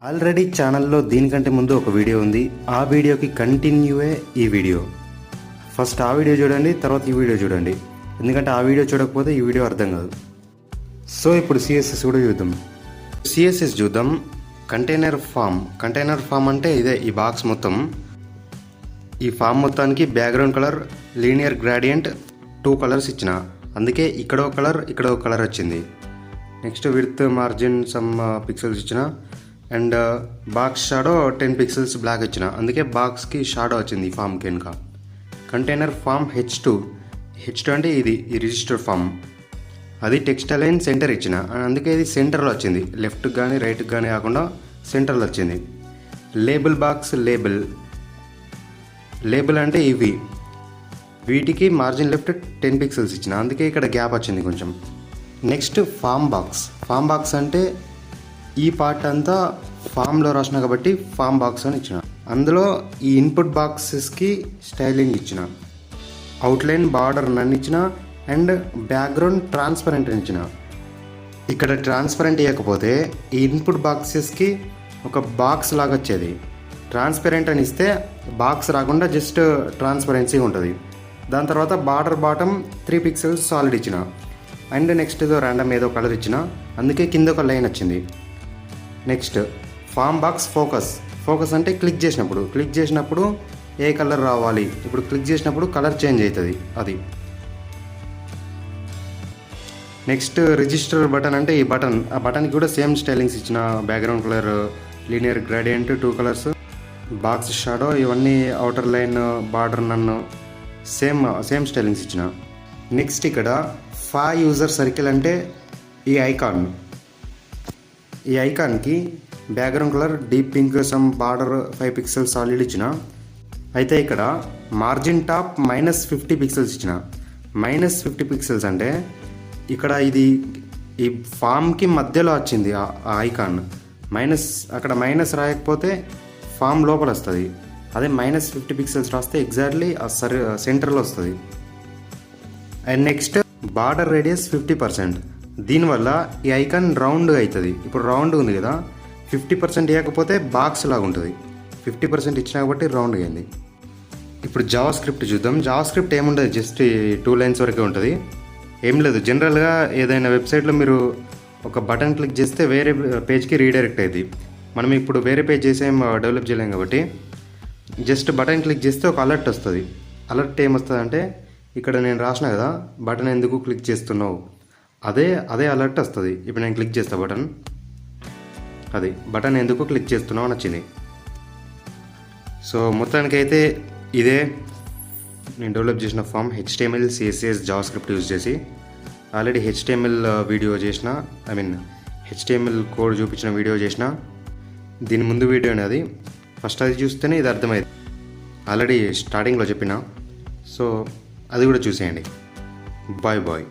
Already ఛానల్లో దీనికంటే ముందు ఒక వీడియో ఉంది. ఆ వీడియోకి కంటిన్యూవే ఈ వీడియో. ఫస్ట్ ఆ వీడియో చూడండి, తర్వాత ఈ వీడియో చూడండి. ఎందుకంటే ఆ వీడియో చూడకపోతే ఈ వీడియో అర్థం కాదు. సో ఇప్పుడు సిఎస్ఎస్ కూడా చూద్దాం. సిఎస్ఎస్ చూద్దాం. కంటైనర్ ఫామ్ అంటే ఇదే ఈ బాక్స్ మొత్తం. ఈ ఫామ్ మొత్తానికి background colour, linear gradient 2 colours ఇచ్చిన. అందుకే ఇక్కడ ఒక కలర్, ఇక్కడ ఒక కలర్ వచ్చింది. Next width margin some pixels ఇచ్చిన. And box shadow 10 pixels black ఇచ్చిన. అందుకే బాక్స్కి షాడో వచ్చింది ఈ ఫామ్కి వెనుక. కంటైనర్ ఫామ్ H2 అంటే ఇది ఈ రిజిస్టర్ ఫామ్. అది టెక్స్ట్ అలైన్ సెంటర్ ఇచ్చిన. అందుకే ఇది సెంటర్లో వచ్చింది. లెఫ్ట్కి కానీ రైట్కి కానీ కాకుండా సెంటర్లో వచ్చింది. లేబుల్ బాక్స్ లేబుల్ అంటే ఇవి. వీటికి మార్జిన్ లెఫ్ట్ 10 పిక్సెల్స్ ఇచ్చిన. అందుకే ఇక్కడ గ్యాప్ వచ్చింది కొంచెం. నెక్స్ట్ ఫామ్ బాక్స్ అంటే ఈ పార్ట్ అంతా ఫామ్లో రాసిన కాబట్టి ఫామ్ బాక్స్ అని ఇచ్చిన. అందులో ఈ ఇన్పుట్ బాక్సెస్కి స్టైలింగ్ ఇచ్చిన. అవుట్లైన్ బార్డర్ నన్ను ఇచ్చిన. అండ్ బ్యాక్గ్రౌండ్ ట్రాన్స్పరెంట్ అని ఇచ్చిన. ఇక్కడ ట్రాన్స్పరెంట్ ఇవ్వకపోతే ఈ ఇన్పుట్ బాక్సెస్కి ఒక బాక్స్ లాగా వచ్చేది. ట్రాన్స్పరెంట్ అని ఇస్తే బాక్స్ రాకుండా జస్ట్ ట్రాన్స్పరెన్సీ ఉంటుంది. దాని తర్వాత బార్డర్ బాటమ్ 3 పిక్సెల్స్ సాలిడ్ ఇచ్చిన. అండ్ నెక్స్ట్ ఏదో ర్యాండమ్ ఏదో కలర్ ఇచ్చిన. అందుకే కింద ఒక లైన్ వచ్చింది. నెక్స్ట్ ఫామ్ బాక్స్ ఫోకస్ అంటే క్లిక్ చేసినప్పుడు ఏ కలర్ రావాలి. ఇప్పుడు క్లిక్ చేసినప్పుడు కలర్ చేంజ్ అవుతుంది అది. నెక్స్ట్ రిజిస్టర్ బటన్ అంటే ఈ బటన్. ఆ బటన్కి కూడా సేమ్ స్టైలింగ్స్ ఇచ్చిన. Background colour, linear gradient 2 colours, box shadow, ఇవన్నీ outer line, border none same stylings ఇచ్చిన. నెక్స్ట్ ఇక్కడ యూజర్ సర్కిల్ అంటే ఈ ఐకాన్కి background colour deep pink, some border 5 pixels solid ఇచ్చిన. అయితే ఇక్కడ మార్జిన్ టాప్ -50 పిక్సెల్స్ ఇచ్చిన. -50 పిక్సెల్స్ అంటే ఇక్కడ ఇది ఈ ఫామ్కి మధ్యలో వచ్చింది ఆ ఐకాన్. అక్కడ మైనస్ రాయకపోతే ఫామ్ లోపల వస్తుంది. అదే -50 పిక్సెల్స్ రాస్తే ఎగ్జాక్ట్లీ ఆ సెంటర్లో వస్తుంది. And next border radius 50%. దీనివల్ల ఈ ఐకాన్ రౌండ్గా అవుతుంది. ఇప్పుడు రౌండ్ ఉంది కదా, 50% ఇవ్వకపోతే బాక్స్ లాగా ఉంటుంది. 50% ఇచ్చినా కాబట్టి రౌండ్గా అయింది. ఇప్పుడు జావా స్క్రిప్ట్ చూద్దాం. జావా స్క్రిప్ట్ ఏముండదు, జస్ట్ 2 లైన్స్ వరకే ఉంటుంది. ఏం లేదు. జనరల్గా ఏదైనా వెబ్సైట్లో మీరు ఒక బటన్ క్లిక్ చేస్తే వేరే పేజ్కి రీడైరెక్ట్ అయ్యింది. మనం ఇప్పుడు వేరే పేజ్ చేసేం డెవలప్ చేయలేం కాబట్టి జస్ట్ బటన్ క్లిక్ చేస్తే ఒక అలర్ట్ వస్తుంది. అలర్ట్ ఏమొస్తుంది అంటే ఇక్కడ నేను రాసిన కదా, బటన్ ఎందుకు క్లిక్ చేస్తున్నావు, అదే అలర్ట్ వస్తుంది. ఇప్పుడు నేను క్లిక్ చేస్తా బటన్ ఎందుకు క్లిక్ చేస్తున్నావు అని వచ్చింది. సో మొత్తానికైతే ఇదే నేను డెవలప్ చేసిన form HTML, CSS, javascript use చేసి. ఆల్రెడీ HTML వీడియో చేసిన, HTML కోడ్ చూపించిన వీడియో చేసిన. దీని ముందు వీడియో అనేది ఫస్ట్ అది చూస్తేనే ఇది అర్థమైంది. ఆల్రెడీ స్టార్టింగ్లో చెప్పిన. సో అది కూడా చూసేయండి. బాయ్.